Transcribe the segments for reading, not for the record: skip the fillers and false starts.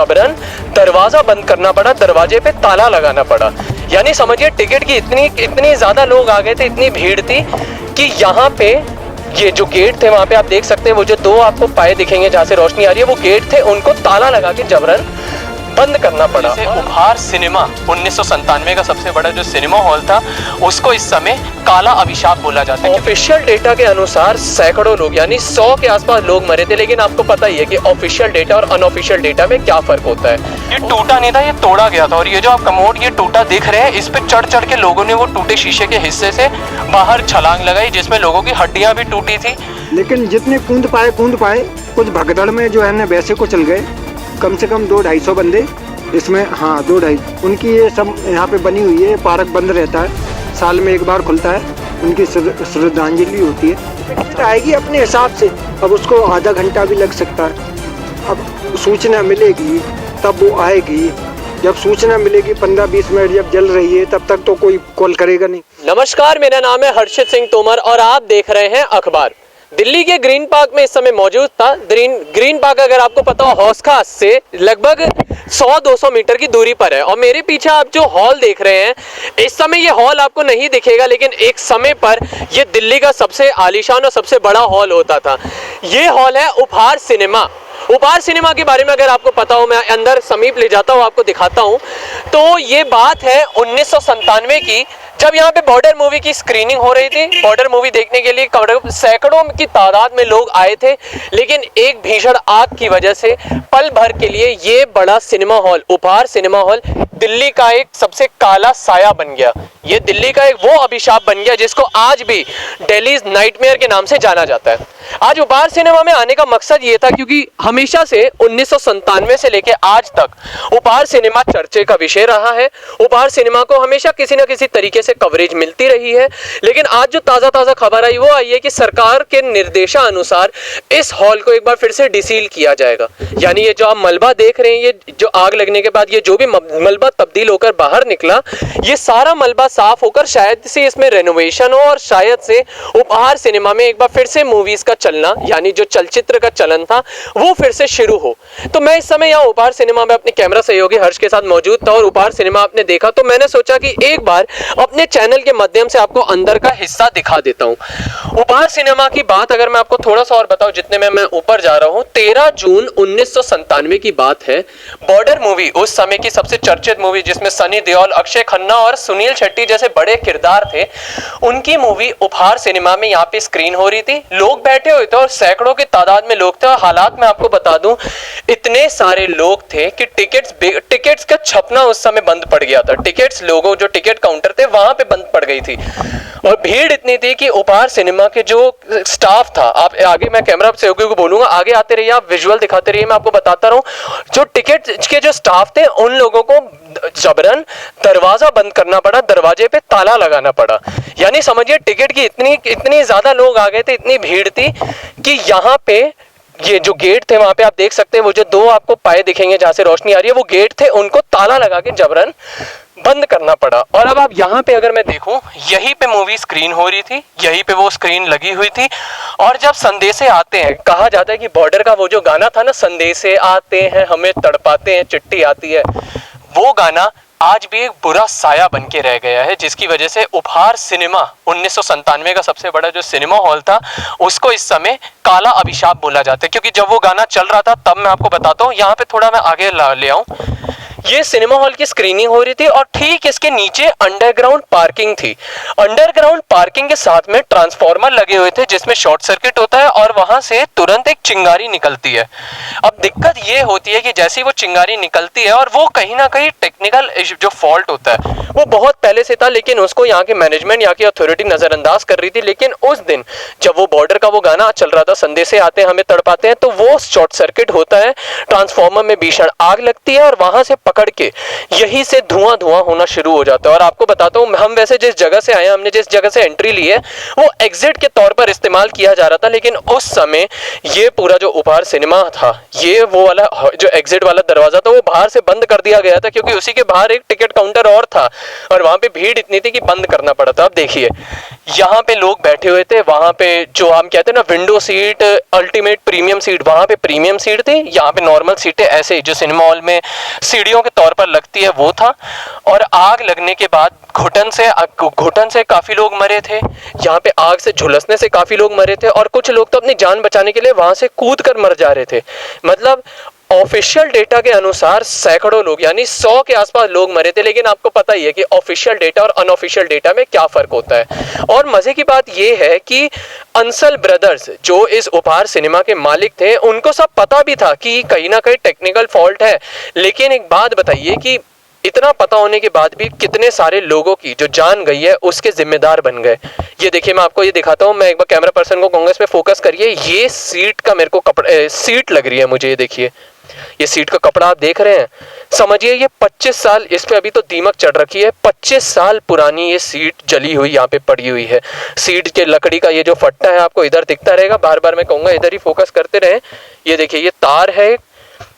जबरन दरवाजा बंद करना पड़ा, दरवाजे पे ताला लगाना पड़ा। यानी समझिए टिकट की इतनी ज्यादा लोग आ गए थे, इतनी भीड़ थी कि यहाँ पे ये जो गेट थे वहाँ पे आप देख सकते हैं, वो जो दो आपको पाए दिखेंगे जहाँ से रोशनी आ रही है, वो गेट थे, उनको ताला लगा के जबरन बंद करना पड़ा। उपहार सिनेमा 1997 का सबसे बड़ा जो सिनेमा हॉल था, उसको इस समय काला अभिशाप बोला जाता है। ऑफिशियल डेटा के अनुसार सैकड़ों लोग यानी 100 के आसपास लोग मरे थे, लेकिन आपको पता ही है कि ऑफिशियल डेटा और अनऑफिशियल डेटा में क्या फर्क होता है। ये टूटा नहीं था, ये तोड़ा गया था। और ये जो आप कमोड ये टूटा देख रहे हैं, इस पे चढ़ चढ़ के लोगों ने वो टूटे शीशे के हिस्से से बाहर छलांग लगाई, जिसमें लोगों की हड्डियां भी टूटी थी। लेकिन जितने कूद पाए कुछ भगदड़ में जो है ना वैसे को चल गए। कम से कम 200-250 बंदे इसमें, हाँ 200-250 उनकी ये सब यहाँ पे बनी हुई है। पार्क बंद रहता है, साल में एक बार खुलता है, उनकी श्रद्धांजलि होती है। आएगी अपने हिसाब से, अब उसको आधा घंटा भी लग सकता है। अब सूचना मिलेगी तब वो आएगी, जब सूचना मिलेगी 15-20 मिनट जब जल रही है तब तक तो कोई कॉल करेगा नहीं। नमस्कार, मेरा नाम है हर्षित सिंह तोमर और आप देख रहे हैं अखबार। दिल्ली के ग्रीन पार्क में इस समय मौजूद था। ग्रीन पार्क अगर आपको पता हो हौस खास से लगभग 100-200 मीटर की दूरी पर है। और मेरे पीछे आप जो हॉल देख रहे हैं, इस समय ये हॉल आपको नहीं दिखेगा, लेकिन एक समय पर ये दिल्ली का सबसे आलीशान और सबसे बड़ा हॉल होता था। ये हॉल है उपहार सिनेमा। उपहार सिनेमा के बारे में अगर आपको पता हो, मैं अंदर समीप ले जाता हूँ, आपको दिखाता हूँ। तो ये बात है 1997 की, जब यहाँ पे बॉर्डर मूवी की स्क्रीनिंग हो रही थी। बॉर्डर मूवी देखने के लिए सैकड़ों की तादाद में लोग आए थे, लेकिन एक भीषण आग की वजह से पल भर के लिए ये बड़ा सिनेमा हॉल, उपहार सिनेमा हॉल, दिल्ली का एक सबसे काला साया बन गया। ये दिल्ली का एक वो अभिशाप बन गया जिसको आज भी दिल्लीज नाइटमेयर के नाम से जाना जाता है। आज उपहार सिनेमा में आने का मकसद ये था क्योंकि हमेशा से 1997 से लेके आज तक उपहार सिनेमा चर्चे का विषय रहा है। उपहार सिनेमा को हमेशा किसी न किसी तरीके से कवरेज मिलती रही है, लेकिन आज जो ताज़ा खबर आई वो आई है कि सरकार के निर्देशानुसार इस हॉल को एक बार फिर से डिसील किया जाएगा। यानी ये जो आप मलबा देख रहे हैं, ये जो आग लगने के बाद ये जो भी मलबा तब्दील होकर बाहर निकला, ये सारा मलबा साफ होकर शायद से इसमें रेनोवेशन हो और शायद से उपहार सिनेमा में एक बार फिर से मूवीज का चलना, यानी जो चलचित्र का चलन था वो फिर से शुरू हो। तो मैं इस समय यहाँ उपहार सिनेमा में अपने कैमरा सहयोगी हर्ष के साथ मौजूद था और उपहार सिनेमा आपने देखा, तो मैंने सोचा कि एक बार अपने चैनल के माध्यम से आपको अंदर का हिस्सा दिखा देता हूँ। उपहार सिनेमा की बात अगर मैं आपको थोड़ा सा और बताऊं, जितने में मैं ऊपर जा रहा हूँ, 13 जून 1997 की बात है। बॉर्डर मूवी उस समय की सबसे चर्चित मूवी, जिसमें सनी देओल, अक्षय खन्ना और सुनील शेट्टी जैसे बड़े किरदार थे, उनकी मूवी उपहार सिनेमा में यहाँ पे स्क्रीन हो रही थी। लोग बैठे हुए थे और सैकड़ों की तादाद में लोग थे। और हालात में आपको बता दूं, इतने सारे लोग थे कि टिकट्स का छपना उस समय बंद पड़ गया था। टिकट्स, लोगों जो टिकट काउंटर थे वहां पे बंद पड़ गई थी और भीड़ इतनी थी कि उपहार सिनेमा के जो स्टाफ था, आप आगे मैं कैमरा सहयोगी को बोलूंगा आगे आते रहिए, आप विजुअल दिखाते रहिए, मैं आपको बताता रहूं। जो टिकट के जो स्टाफ थे उन लोगों को जबरन दरवाजा बंद करना पड़ा, दरवाजे पे ताला लगाना पड़ा। यानी समझिए टिकट की इतनी ज्यादा लोग आ गए थे, इतनी भीड़ थी कि यहाँ पे ये जो गेट थे वहां पे आप देख सकते हैं, वो जो दो आपको पाए दिखेंगे जहां से रोशनी आ रही है, वो गेट थे, उनको ताला लगा के जबरन बंद करना पड़ा। और अब आप यहाँ पे अगर मैं देखूं, यहीं पे मूवी स्क्रीन हो रही थी, यहीं पे वो स्क्रीन लगी हुई थी। और जब संदेशे आते हैं, कहा जाता है कि बॉर्डर का वो जो गाना था ना, संदेशे आते हैं हमें तड़पाते हैं चिट्ठी आती है, वो गाना आज भी एक बुरा साया बन के रह गया है, जिसकी वजह से उपहार सिनेमा 1997 का सबसे बड़ा जो सिनेमा हॉल था, उसको इस समय काला अभिशाप बोला जाता है। क्योंकि जब वो गाना चल रहा था तब मैं आपको बताता हूँ, यहाँ पे थोड़ा मैं आगे ले आऊं, ये सिनेमा हॉल की स्क्रीनिंग हो रही थी और ठीक इसके नीचे अंडरग्राउंड पार्किंग थी। अंडरग्राउंड पार्किंग के साथ में ट्रांसफार्मर लगे हुए थे, जिसमें शॉर्ट सर्किट होता है और वहां से तुरंत एक चिंगारी निकलती है। अब दिक्कत ये होती है कि जैसे ही वो चिंगारी निकलती है, और वो कहीं ना कहीं टेक्निकल जो फॉल्ट होता है वो बहुत पहले से था, लेकिन उसको यहाँ की मैनेजमेंट, यहाँ की अथॉरिटी नजरअंदाज कर रही थी। लेकिन उस दिन जब वो बॉर्डर का वो गाना चल रहा था, संदेशे आते हैं हमें तड़पाते हैं, तो वो शॉर्ट सर्किट होता है, ट्रांसफार्मर में भीषण आग लगती है और वहां से पकड़ के यहीं से धुआं होना शुरू हो जाता है। और आपको बताता हूं, हम वैसे जिस जगह से आए, हमने जिस जगह से एंट्री ली है, वो एग्जिट के तौर पर इस्तेमाल किया जा रहा था, लेकिन उस समय ये पूरा जो उपहार सिनेमा था, ये वो वाला जो एग्जिट वाला दरवाजा था, वो बाहर से बंद कर दिया गया था, क्योंकि उसी के बाहर एक टिकट काउंटर और था और वहां पे भीड़ इतनी थी कि बंद करना पड़ा था। अब देखिए यहाँ पे लोग बैठे हुए थे, वहाँ पे जो हम कहते हैं ना window seat, ultimate premium seat, वहाँ पे प्रीमियम सीट थी, यहाँ पे नॉर्मल सीटें ऐसे जो सिनेमा हॉल में सीढ़ियों के तौर पर लगती है वो था। और आग लगने के बाद घुटन से काफ़ी लोग मरे थे, यहाँ पे आग से झुलसने से काफ़ी लोग मरे थे, और कुछ लोग तो अपनी जान बचाने के लिए वहाँ से कूद कर मर जा रहे थे। मतलब ऑफिशियल डेटा के अनुसार सैकड़ों लोग यानी 100 के आसपास लोग मरे थे। लेकिन आपको पता ही है कि ऑफिशियल डेटा और अनऑफिशियल डेटा में क्या फर्क होता है। और मजे की बात यह है कि अंसल ब्रदर्स जो इस उपहार सिनेमा के मालिक थे, उनको सब पता भी था कि कहीं ना कहीं टेक्निकल फॉल्ट है। लेकिन एक बात बताइए कि इतना पता होने के बाद भी कितने सारे लोगों की जो जान गई है उसके जिम्मेदार बन गए। ये देखिए, मैं आपको ये दिखाता हूँ, मैं एक बार कैमरा पर्सन को कहूँगा इस पे फोकस करिए। ये सीट का मेरे को सीट लग रही है मुझे, ये देखिए, ये सीट का कपड़ा आप देख रहे हैं। समझिए ये 25 साल इस पे अभी तो दीमक चढ़ रखी है, 25 साल पुरानी ये सीट जली हुई यहाँ पे पड़ी हुई है। सीट के लकड़ी का ये जो फट्टा है आपको इधर दिखता रहेगा, बार बार मैं कहूँगा इधर ही फोकस करते रहे। ये देखिए, ये तार है,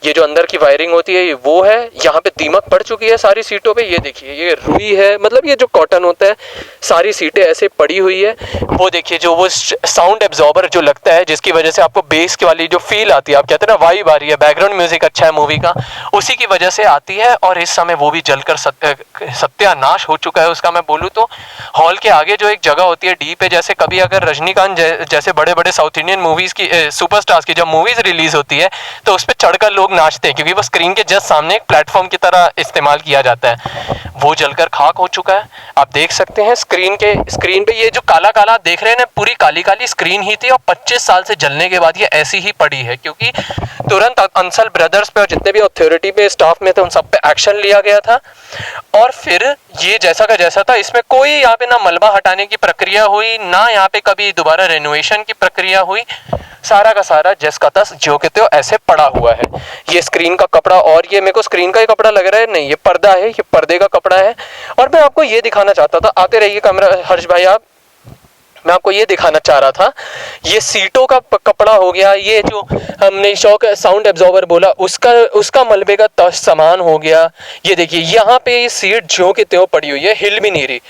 ये जो अंदर की वायरिंग होती है ये वो है। यहाँ पे दीमक पड़ चुकी है सारी सीटों पे। ये देखिए, ये रुई है, मतलब ये जो कॉटन होता है, सारी सीटें ऐसे पड़ी हुई है। वो देखिए, जो वो साउंड एब्जॉर्बर जो लगता है जिसकी वजह से आपको बेस की वाली जो फील आती है, आप कहते हैं ना वाइब आ रही है, बैकग्राउंड म्यूजिक अच्छा है मूवी का, उसी की वजह से आती है। और इस समय वो भी जलकर सत्यानाश हो चुका है उसका। मैं बोलूँ तो हॉल के आगे जो एक जगह होती है डी पे, जैसे कभी अगर रजनीकांत जैसे बड़े बड़े साउथ इंडियन मूवीज की सुपरस्टार्स की जब मूवीज रिलीज होती है तो उस पर चढ़कर लोग नाचते हैं, क्योंकि वो स्क्रीन के जस्ट सामने एक प्लेटफॉर्म की तरह इस्तेमाल किया जाता है। वो जलकर खाक हो चुका है। आप देख सकते हैं स्क्रीन पे ये जो काला काला देख रहे हैं ना, पूरी काली काली स्क्रीन ही थी, और 25 साल से जलने के बाद ये ऐसी ही पड़ी है। क्योंकि तुरंत अंसल ब्रदर्स पे और जितने भी अथॉरिटी पे स्टाफ में थे उन सब पे एक्शन लिया गया था। और फिर ये जैसा का जैसा था, इसमें कोई यहाँ पे ना मलबा हटाने की प्रक्रिया हुई, ना यहाँ पे कभी दोबारा रेनोवेशन की प्रक्रिया हुई। सारा का सारा जस का तस जो कहते हो ऐसे पड़ा हुआ है। ये स्क्रीन का कपड़ा, और ये मेरे को स्क्रीन का ही कपड़ा लग रहा है, नहीं ये पर्दा है, ये पर्दे का कपड़ा है। और मैं आपको ये दिखाना चाहता था, आते रहिए कैमरा हर्ष भाई आप, मैं आपको ये दिखाना चाह रहा था, ये सीटों का कपड़ा हो गया, ये जो हमने शॉक साउंड एब्जॉर्बर बोला उसका मलबे का सामान हो गया। ये देखिए, यहाँ पे ये सीट ज्यों की त्यों पड़ी हुई है, हिल भी नहीं रही।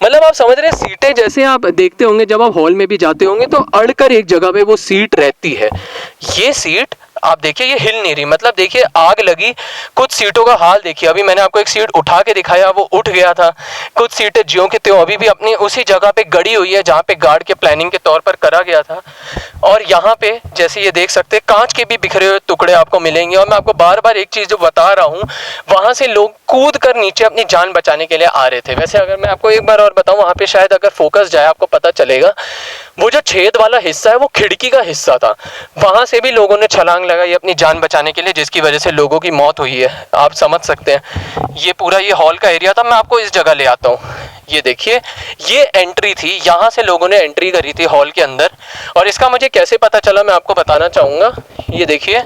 मतलब आप समझ रहे हैं, सीटें जैसे आप देखते होंगे जब आप हॉल में भी जाते होंगे तो अड़कर एक जगह पे वो सीट रहती है। ये सीट आप देखिए ये हिल नहीं रही। मतलब देखिए, आग लगी, कुछ सीटों का हाल देखिए, अभी मैंने आपको एक सीट उठा के दिखाया, वो उठ गया था। कुछ सीटें ज्यों के त्यों अभी भी अपनी उसी जगह पे गड़ी हुई है जहाँ पे गार्ड के प्लानिंग के तौर पर करा गया था। और यहाँ पे जैसे ये देख सकते हैं, कांच के भी बिखरे हुए टुकड़े आपको मिलेंगे। और मैं आपको बार बार एक चीज जो बता रहा हूँ, वहां से लोग कूद कर नीचे अपनी जान बचाने के लिए आ रहे थे। वैसे अगर मैं आपको एक बार और बताऊं, वहां पे शायद अगर फोकस जाए आपको पता चलेगा, वो जो छेद वाला हिस्सा है वो खिड़की का हिस्सा था, वहां से भी लोगों ने छलांग लगाई अपनी जान बचाने के लिए, जिसकी वजह से लोगों की मौत हुई है। आप समझ सकते हैं। ये पूरा ये हॉल का एरिया था। मैं आपको इस जगह ले आता हूँ। ये देखिए, ये एंट्री थी, यहाँ से लोगों ने एंट्री करी थी हॉल के अंदर। और इसका मुझे कैसे पता चला मैं आपको बताना चाहूँगा। ये देखिए,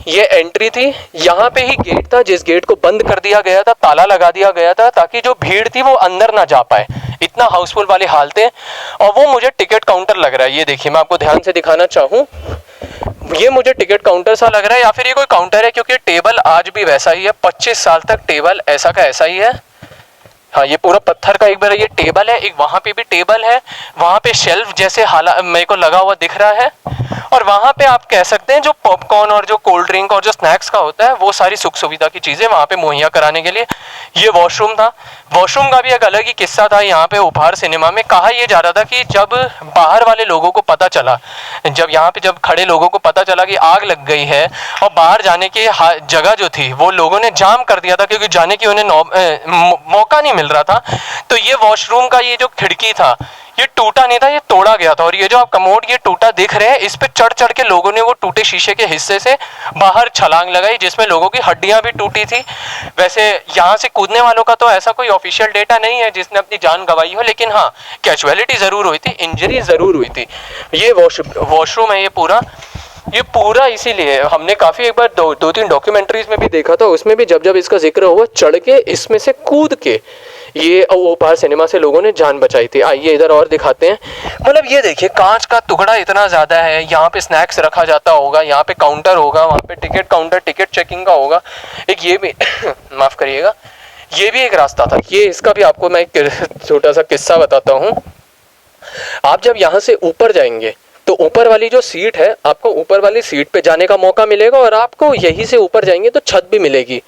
ये एंट्री थी, यहाँ पे ही गेट था, जिस गेट को बंद कर दिया गया था, ताला लगा दिया गया था ताकि जो भीड़ थी वो अंदर ना जा पाए। इतना हाउसफुल वाले हाल थे। और वो मुझे टिकट काउंटर लग रहा है। ये देखिए, मैं आपको ध्यान से दिखाना चाहूँ, ये मुझे टिकट काउंटर सा लग रहा है, या फिर ये कोई काउंटर है, क्योंकि टेबल आज भी वैसा ही है। 25 साल तक टेबल ऐसा का ऐसा ही है। हाँ, ये पूरा पत्थर का एक बार ये टेबल है, एक वहाँ पे भी टेबल है, वहाँ पे शेल्फ जैसे मेरे को लगा हुआ दिख रहा है। और वहाँ पे आप कह सकते हैं जो पॉपकॉर्न और जो कोल्ड ड्रिंक और जो स्नैक्स का होता है, वो सारी सुख सुविधा की चीज़ें वहाँ पे मुहैया कराने के लिए। ये वॉशरूम था। वॉशरूम का भी एक अलग ही किस्सा था यहाँ पे उपहार सिनेमा में। कहा यह जा रहा था कि जब बाहर वाले लोगों को पता चला, जब यहाँ पे जब खड़े लोगों को पता चला कि आग लग गई है और बाहर जाने की जगह जो थी वो लोगों ने जाम कर दिया था, क्योंकि जाने की उन्हें मौका नहीं मिल रहा था। तो ये वॉशरूम का ये जो खिड़की था ये टूटा नहीं था, ये तोड़ा गया था। और ये जो आप कमोड ये टूटा देख रहे हैं, इस पे चढ़ चढ़ के लोगों ने वो टूटे शीशे के हिस्से से बाहर छलांग लगाई, जिसमें लोगों की हड्डियां भी टूटी थी। वैसे यहाँ से कूदने वालों का तो ऐसा कोई ऑफिशियल डेटा नहीं है जिसने अपनी जान गंवाई हो, लेकिन हाँ कैजुअलिटी जरूर हुई थी, इंजरी जरूर हुई थी। ये वॉशरूम है ये पूरा इसीलिए हमने काफ़ी एक बार दो तीन डॉक्यूमेंट्रीज में भी देखा था, उसमें भी जब इसका जिक्र हुआ, चढ़ के इसमें से कूद के ये उपहार सिनेमा से लोगों ने जान बचाई थी। आइए इधर और दिखाते हैं। मतलब ये देखिए, कांच का टुकड़ा इतना ज़्यादा है। यहाँ पे स्नैक्स रखा जाता होगा, यहाँ पे काउंटर होगा, वहाँ पे टिकट काउंटर टिकट चेकिंग का होगा। एक ये भी माफ़ करिएगा, ये भी एक रास्ता था। ये इसका भी आपको मैं एक छोटा सा किस्सा बताता हूँ। आप जब यहाँ से ऊपर जाएंगे तो ऊपर वाली जो सीट है, आपको ऊपर वाली सीट पे जाने का मौका मिलेगा और आपको यहीं से ऊपर जाएंगे तो छत भी मिलेगी।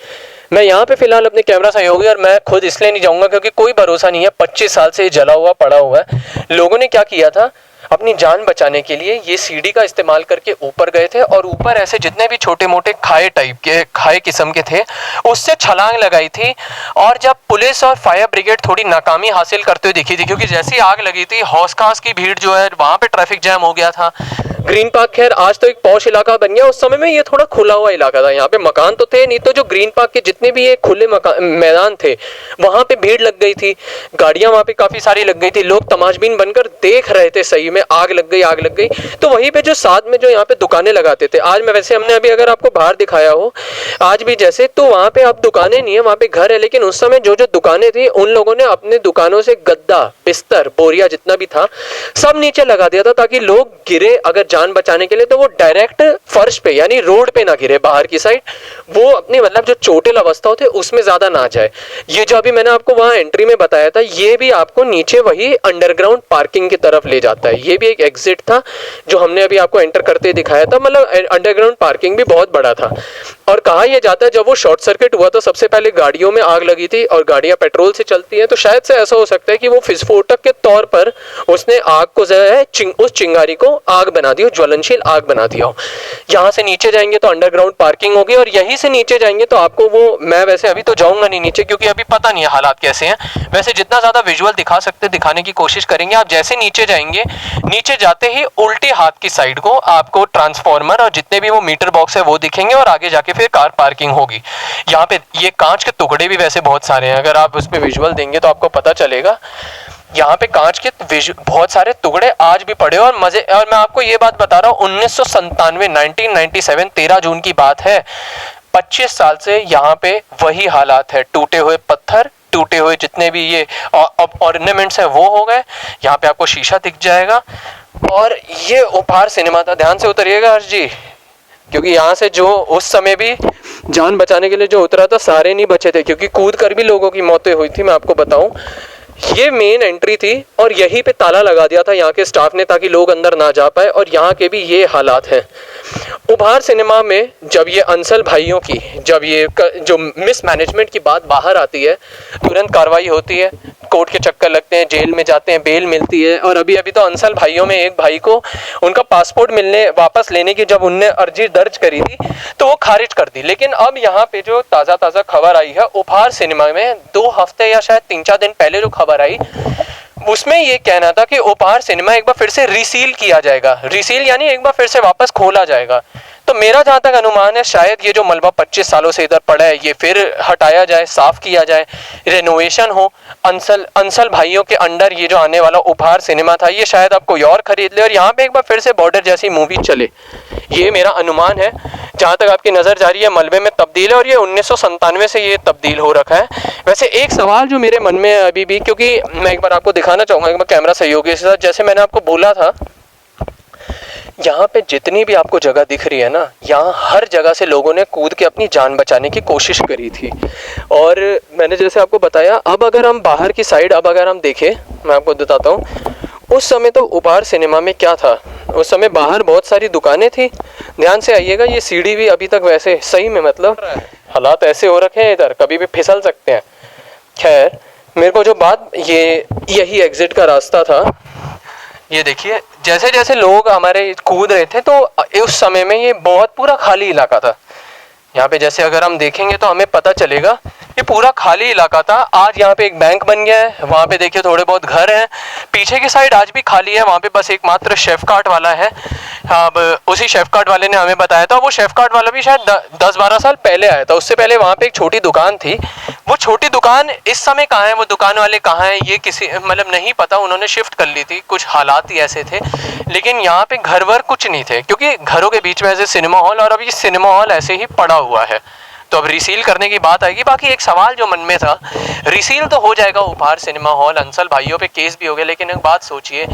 मैं यहाँ पे फिलहाल अपने कैमरा सहयोगी और मैं खुद इसलिए नहीं जाऊँगा क्योंकि कोई भरोसा नहीं है, 25 साल से जला हुआ पड़ा हुआ है। लोगों ने क्या किया था, अपनी जान बचाने के लिए ये सीढ़ी का इस्तेमाल करके ऊपर गए थे और ऊपर ऐसे जितने भी छोटे मोटे खाए टाइप के, खाए किस्म के थे, उससे छलांग लगाई थी। और जब पुलिस और फायर ब्रिगेड थोड़ी नाकामी हासिल करते हुए दिखी थी, क्योंकि जैसी आग लगी थी हौस खास की भीड़ जो है वहाँ पे ट्रैफिक जैम हो गया था। ग्रीन पार्क खैर आज तो एक पॉश इलाका बन गया, उस समय में ये थोड़ा खुला हुआ इलाका था। यहाँ पे मकान तो थे नहीं, तो जो ग्रीन पार्क के जितने भी ये खुले मैदान थे वहां पे भीड़ लग गई थी, गाड़ियां वहां पे काफी सारी लग गई थी, लोग तमाशबीन बनकर देख रहे थे। सही में आग लग गई, आग लग गई। तो वहीं पे जो साथ में जो यहाँ पे दुकानें लगाते थे, आज मैं वैसे हमने अभी अगर आपको बाहर दिखाया हो आज भी जैसे, तो वहां पे अब दुकानें नहीं है, वहां पे घर है। लेकिन उस समय जो जो दुकानें थी उन लोगों ने अपने दुकानों से गद्दा, बिस्तर, बोरिया जितना भी था सब नीचे लगा दिया था, ताकि लोग गिरे अगर जान बचाने के लिए तो वो डायरेक्ट फर्श पे यानी रोड पे ना गिरे, बाहर की साइड, वो अपनी मतलब जो चोटिल अवस्था होते उसमें ज्यादा ना जाए। ये जो अभी मैंने आपको वहां एंट्री में बताया था, ये भी आपको नीचे वही अंडरग्राउंड पार्किंग की तरफ ले जाता है। ये भी एक एग्जिट था जो हमने अभी आपको एंटर करते दिखाया था। मतलब अंडरग्राउंड पार्किंग भी बहुत बड़ा था। और कहा यह जाता है जब वो शॉर्ट सर्किट हुआ तो सबसे पहले गाड़ियों में आग लगी थी और गाड़ियां पेट्रोल से चलती हैं, तो शायद से ऐसा हो सकता है कि वो विस्फोटक के तौर पर उसने आग को जो है उस चिंगारी को आग बना दी हो, ज्वलनशील आग बना दिया हो। यहाँ से नीचे जाएंगे तो अंडरग्राउंड पार्किंग होगी और यहीं से नीचे जाएंगे तो आपको वो, मैं वैसे अभी तो जाऊंगा नहीं नीचे क्योंकि अभी पता नहीं है हालात कैसे हैं। वैसे जितना ज्यादा विजुअल दिखा सकते दिखाने की कोशिश करेंगे। आप जैसे नीचे जाएंगे, नीचे जाते ही उल्टे हाथ की साइड को आपको ट्रांसफार्मर और जितने भी वो मीटर बॉक्स है वो दिखेंगे और आगे जाके फिर कार पार्किंग होगी। यहाँ पे ये कांच के टुकड़े भी वैसे बहुत सारे हैं, अगर आप उस पर विजुअल देंगे तो आपको पता चलेगा। यहाँ पे कांच के बहुत सारे टुकड़े आज भी पड़े और मजे। और मैं आपको ये बात बता रहा हूँ 1997 13 जून की बात है। 25 साल से यहाँ पे वही हालात है, टूटे हुए पत्थर, टूटे हुए जितने भी ये ऑर्नामेंट्स है वो हो गए। यहाँ पे आपको शीशा दिख जाएगा और ये उपहार सिनेमा था। ध्यान से उतरिएगा हर्ष जी, क्योंकि यहाँ से जो उस समय भी जान बचाने के लिए जो उतरा था सारे नहीं बचे थे, क्योंकि कूद कर भी लोगों की मौतें हुई थी। मैं आपको बताऊं ये मेन एंट्री थी और यहीं पे ताला लगा दिया था यहाँ के स्टाफ ने ताकि लोग अंदर ना जा पाए। और यहाँ के भी ये हालात हैं। उपहार सिनेमा में जब ये अंसल भाइयों की जब ये जो मिसमैनेजमेंट की बात बाहर आती है, तुरंत कार्रवाई होती है, कोर्ट के चक्कर लगते हैं, जेल में जाते हैं, बेल मिलती है। और अभी अभी तो अंसल भाइयों में एक भाई को उनका पासपोर्ट मिलने वापस लेने की जब उनने अर्जी दर्ज करी थी तो वो खारिज कर दी। लेकिन अब यहाँ पे जो ताज़ा खबर आई है उपहार सिनेमा में 2 हफ्ते या शायद 3-4 दिन पहले जो खबर आई उसमें ये कहना था कि उपहार सिनेमा एक बार फिर से रिसील किया जाएगा। रिसील यानी एक बार फिर से वापस खोला जाएगा। तो मेरा जहाँ तक अनुमान है शायद ये जो मलबा 25 सालों से इधर पड़ा है ये फिर हटाया जाए, साफ किया जाए, रेनोवेशन हो। अंसल भाइयों के अंडर ये जो आने वाला उपहार सिनेमा था ये शायद अब कोई और खरीद ले और यहाँ पे एक बार फिर से बॉर्डर जैसी मूवी चले। ये मेरा अनुमान है। जहाँ तक आपकी नज़र जा रही है मलबे में तब्दील है और ये 1997 से ये तब्दील हो रखा है। वैसे एक सवाल जो मेरे मन में है अभी भी, क्योंकि मैं एक बार आपको दिखाना चाहूँगा एक बार कैमरा सहयोगी के साथ, जैसे मैंने आपको बोला था यहाँ पे जितनी भी आपको जगह दिख रही है ना, यहाँ हर जगह से लोगों ने कूद के अपनी जान बचाने की कोशिश करी थी। और मैंने जैसे आपको बताया, अब अगर हम बाहर की साइड अब अगर हम देखें, मैं आपको बताता हूँ उस समय तो उपहार सिनेमा में क्या था। उस समय बाहर बहुत सारी दुकानें थी। ध्यान से आइएगा, ये सीढ़ी भी अभी तक वैसे सही में मतलब हालात ऐसे हो रखे हैं इधर कभी भी फिसल सकते हैं। खैर मेरे को जो बात यही एग्जिट का रास्ता था। ये देखिए जैसे जैसे लोग हमारे कूद रहे थे तो उस समय में ये बहुत पूरा खाली इलाका था। यहाँ पे जैसे अगर हम देखेंगे तो हमें पता चलेगा ये पूरा खाली इलाका था। आज यहाँ पे एक बैंक बन गया है, वहाँ पे देखिए थोड़े बहुत घर हैं। पीछे की साइड आज भी खाली है, वहाँ पे बस एकमात्र शेफ कार्ट वाला है। अब उसी शेफ कार्ट वाले ने हमें बताया था, वो शेफ कार्ट वाला भी शायद 10-12 साल पहले आया था। उससे पहले वहाँ पे एक छोटी दुकान थी। वो छोटी दुकान इस समय कहाँ है, वो दुकान वाले कहाँ हैं ये किसी मतलब नहीं पता, उन्होंने शिफ्ट कर ली थी, कुछ हालात ही ऐसे थे। लेकिन यहाँ पे घर वर कुछ नहीं थे क्योंकि घरों के बीच में ऐसे सिनेमा हॉल, और अब ये सिनेमा हॉल ऐसे ही पड़ा हुआ है। तो अब रिसील करने की बात आएगी। बाकी एक सवाल जो मन में था, रिसील तो हो जाएगा उपहार सिनेमा हॉल, अंसल भाइयों पे केस भी हो गया, लेकिन एक बात सोचिए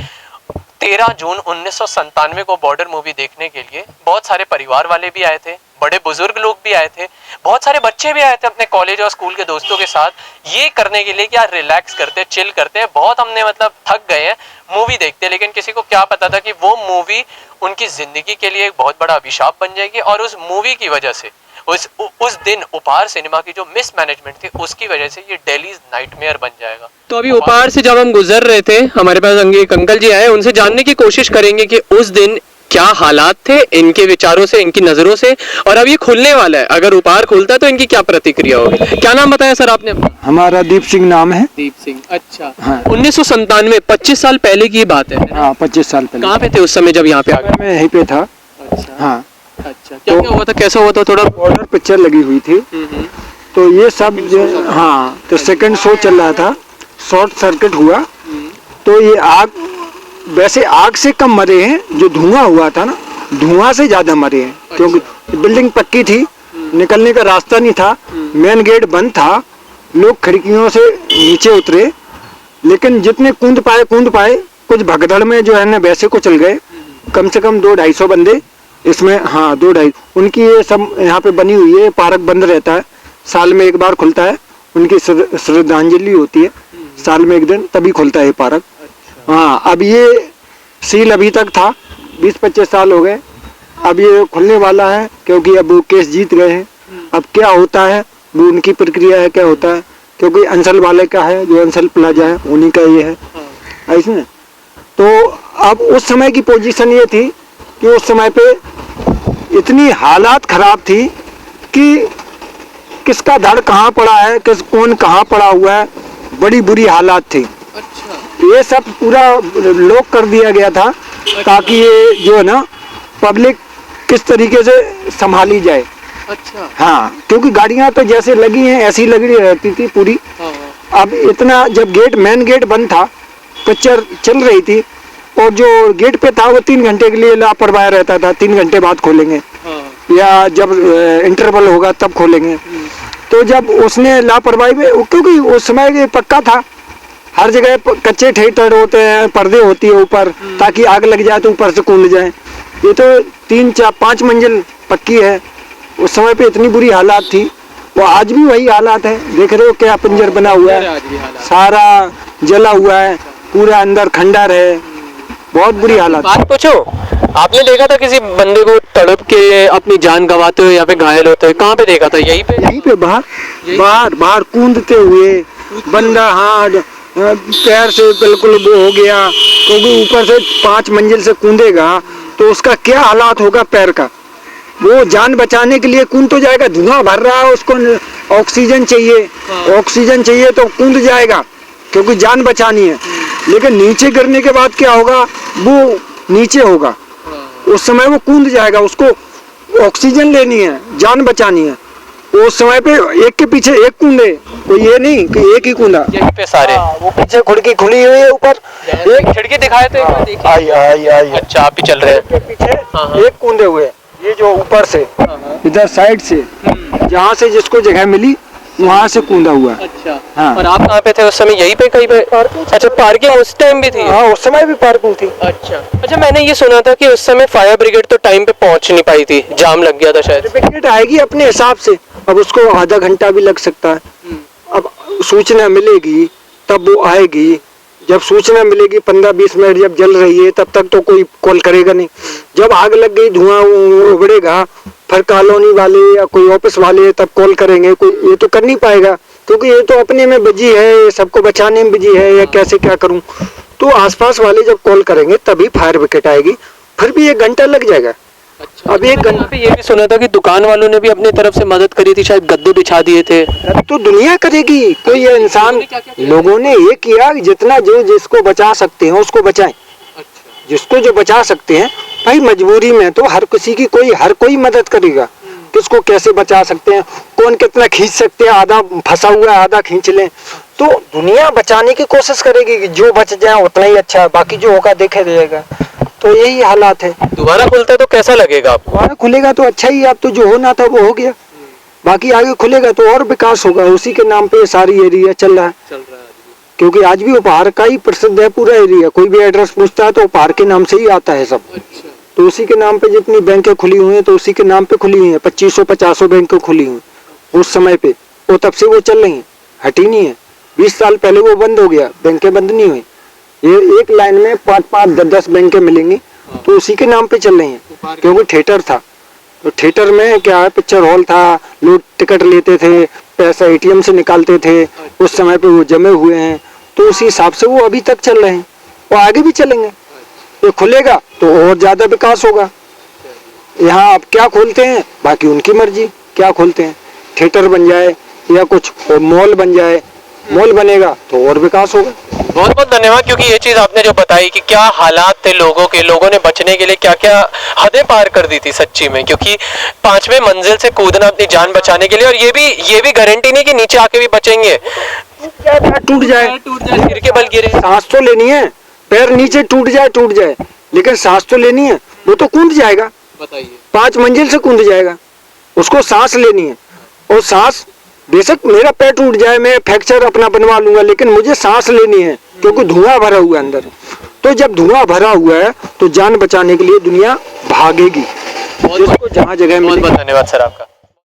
13 जून 1997 को बॉर्डर मूवी देखने के लिए बहुत सारे परिवार वाले भी आए थे, बड़े बुजुर्ग लोग भी आए थे, बहुत सारे बच्चे भी आए थे अपने कॉलेज और स्कूल के दोस्तों के साथ, ये करने के लिए कि यार रिलैक्स करते, चिल करते हैं। बहुत हमने मतलब थक गए हैं मूवी देखते, लेकिन किसी को क्या पता था कि वो मूवी उनकी जिंदगी के लिए एक बहुत बड़ा अभिशाप बन जाएगी, और उस मूवी की वजह से उस दिन उपहार सिनेमा की जो मिस मैनेजमेंट थी उसकी वजह से ये दिल्ली नाइटमेयर बन जाएगा। तो अभी उपहार से जब हम गुजर रहे थे, हमारे पास एक अंकल जी आए, उनसे जानने की कोशिश करेंगे कि उस दिन क्या हालात थे इनके विचारों से, इनकी नजरों से, और अब ये खुलने वाला है, अगर उपहार खुलता है तो इनकी क्या प्रतिक्रिया होगी। क्या नाम बताया सर आपने अपना? हमारा दीप सिंह नाम है। दीप सिंह, अच्छा। हाँ। 1997, 25 साल पहले की बात है। हाँ, 25 साल पहले। कहाँ पे थे उस समय जब यहाँ पे आ गए? मैं यहीं पे था। अच्छा, हाँ। अच्छा, क्या क्या हुआ था, कैसा हुआ था? थोड़ा बॉर्डर पिक्चर लगी हुई थी, तो ये सब हाँ, तो सेकंड शो चल रहा था, शॉर्ट सर्किट हुआ, तो ये आग, वैसे आग से कम मरे हैं, जो धुआं हुआ था ना, धुआं से ज्यादा मरे हैं, क्योंकि बिल्डिंग पक्की थी, निकलने का रास्ता नहीं था, मेन गेट बंद था, लोग खिड़कियों से नीचे उतरे, लेकिन जितने कूद पाए, कुछ भगदड़ में जो है ना वैसे को चल गए, कम से कम 200-250 बंदे इसमें, हाँ 200-250, उनकी ये सब यहाँ पे बनी हुई है, पार्क बंद रहता है, साल में एक बार खुलता है, उनकी श्रद्धांजलि होती है, साल में एक दिन तभी खुलता है ये पार्क। हाँ, अब ये सील अभी तक था, 20-25 साल हो गए, अब ये खुलने वाला है, क्योंकि अब वो केस जीत गए हैं। अब क्या होता है वो उनकी प्रक्रिया है, क्या होता है, क्योंकि अंसल वाले का है, जो अंसल प्लाजा है उन्हीं का ये है, ऐसे। तो अब उस समय की पोजीशन ये थी कि उस समय पे इतनी हालात खराब थी कि किसका धड़ कहाँ पड़ा है, कौन कहाँ पड़ा हुआ है, बड़ी बुरी हालात थी। अच्छा। ये सब पूरा लॉक कर दिया गया था, ताकि ये जो है ना पब्लिक किस तरीके से संभाली जाए। अच्छा। हाँ, क्योंकि गाड़ियां तो जैसे लगी हैं ऐसी लगी रहती थी पूरी। अब इतना, जब मेन गेट बंद था, पिक्चर चल रही थी, और जो गेट पे था वो 3 घंटे के लिए लापरवाह रहता था, 3 घंटे बाद खोलेंगे, या जब इंटरवल होगा तब खोलेंगे। तो जब उसने लापरवाही में, क्योंकि उस समय पक्का था, हर जगह कच्चे थिएटर होते हैं, पर्दे होती है ऊपर, ताकि आग लग जाए तो ऊपर से कूद जाए। ये तो 3-4-5 मंजिल पक्की है, उस समय पे इतनी बुरी हालात थी। वो आज भी वही हालात है, देख रहे हो क्या पिंजर बना हुआ है, सारा जला हुआ है, पूरा अंदर खंडर है, बहुत बुरी हालत। बात पूछो, आपने देखा था किसी बंदे को तड़प के अपनी जान गंवाते हुए या पे घायल होते हुए? कहाँ पे देखा था? यहीं पे बाहर कूदते हुए बंदा, हाँ पैर से बिल्कुल वो हो गया, क्योंकि ऊपर से 5 मंजिल से कूदेगा तो उसका क्या हालात होगा पैर का। वो जान बचाने के लिए कूद तो जाएगा, धुआं भर रहा है, उसको ऑक्सीजन चाहिए तो कूद जाएगा, क्योंकि जान बचानी है। लेकिन नीचे गिरने के बाद क्या होगा, वो नीचे होगा, उस समय वो कूद जाएगा, उसको ऑक्सीजन लेनी है, जान बचानी है। उस समय पे एक के पीछे एक कूदे, कोई ये नहीं कि एक ही कूदा, यहीं पे सारे। वो पीछे खिड़की खुली हुई है, ऊपर एक खिड़की दिखाए थे, आई। अच्छा, आप भी चल रहे हैं, पीछे एक कूदे हुए, ये जो ऊपर से इधर साइड से, जहाँ से जिसको जगह मिली वहाँ से कूदा हुआ। अच्छा। हाँ। और आप कहाँ पे थे उस समय? यहीं पे कहीं पे? अच्छा, पार्किंग उस टाइम भी थी? हाँ, उस समय भी पार्किंग थी। अच्छा, मैंने ये सुना था कि उस समय फायर ब्रिगेड तो टाइम पे पहुंच नहीं पाई थी, जाम लग गया था शायद। ब्रिगेड आएगी अपने हिसाब से, अब उसको आधा घंटा भी लग सकता है। अब सूचना मिलेगी तब वो आएगी, जब सूचना मिलेगी 15-20 मिनट जब जल रही है तब तक तो कोई कॉल करेगा नहीं। जब आग लग गई, धुआं उगड़ेगा, फिर कॉलोनी वाले या कोई ऑफिस वाले तब कॉल करेंगे। कोई ये तो कर नहीं पाएगा, क्योंकि ये तो अपने में बिजी है, सबको बचाने में बिजी है, या कैसे क्या करूं। तो आसपास वाले जब कॉल करेंगे तभी फायर ब्रिगेड आएगी, फिर भी 1 घंटा लग जाएगा। अच्छा, अब 1 घंटा पे ये भी सुना था कि दुकान वालों ने भी अपनी तरफ से मदद करी थी, शायद गद्दे बिछा दिए थे। तो दुनिया करेगी, कोई ये इंसान, लोगों ने ये किया जितना जो जिसको बचा सकते हैं उसको बचाएं। जिसको जो बचा सकते हैं, भाई मजबूरी में तो हर किसी की हर कोई मदद करेगा। किसको कैसे बचा सकते हैं, कौन कितना खींच सकते हैं, आधा फंसा हुआ है आधा खींच लें, तो दुनिया बचाने की कोशिश करेगी कि जो बच जाए उतना ही अच्छा है, बाकी जो होगा देखे जाएगा। तो यही हालात है। दोबारा खुलता है तो कैसा लगेगा आपको? दोबारा खुलेगा तो अच्छा ही, अब तो जो होना था वो हो गया, बाकी आगे खुलेगा तो और विकास होगा, उसी के नाम पे सारी एरिया चल रहा है। क्योंकि आज भी उपहार का ही प्रसिद्ध है पूरा एरिया। कोई भी एड्रेस पूछता है तो उपहार के नाम से ही आता है सब। तो उसी के नाम पे जितनी बैंकें खुली हुई हैं तो उसी के नाम पे खुली हुई हैं। 2550 बैंकें खुली हुई उस समय पे, वो तब से वो चल रही हैं, हटी नहीं है। 20 साल पहले वो बंद हो गया, बैंकें बंद नहीं हुई। ये एक लाइन में 5-5, 10-10 बैंकें मिलेंगी, तो उसी के नाम पे चल रही हैं। क्योंकि थिएटर था, तो थिएटर में क्या है, पिक्चर हॉल था, लोग टिकट लेते थे, पैसा एटीएम से निकालते थे, उस समय पे वो जमे हुए हैं। तो उसी हिसाब से वो अभी तक चल रहे हैं और आगे भी चलेंगे। ये खुलेगा तो और ज्यादा विकास होगा। यहाँ आप क्या खोलते हैं बाकी उनकी मर्जी, क्या खोलते हैं, थिएटर बन जाए या कुछ मॉल बन जाए, मॉल बनेगा तो और विकास होगा। बहुत बहुत धन्यवाद, क्योंकि ये चीज आपने जो बताई कि क्या हालात थे लोगों के, लोगों ने बचने के लिए क्या क्या हदें पार कर दी थी सच्ची में, क्योंकि 5वें मंजिल से कूदना अपनी जान बचाने के लिए, और ये भी गारंटी नहीं कि नीचे आके भी बचेंगे। टूट जाए गिर के बल गिरे, सांस तो लेनी है, पैर नीचे टूट जाए, लेकिन सांस तो लेनी है। वो तो कूद जाएगा, बताइए 5 मंजिल से कूद जाएगा, उसको सांस लेनी है। और सांस, बेशक मेरा पैर टूट जाए, मैं फ्रैक्चर अपना बनवा लूंगा, लेकिन मुझे सांस लेनी है, क्योंकि धुआं भरा हुआ है अंदर। तो जब धुआं भरा हुआ है तो जान बचाने के लिए दुनिया भागेगी, जिसको जहाँ जगह मिले। बहुत धन्यवाद सर आपका।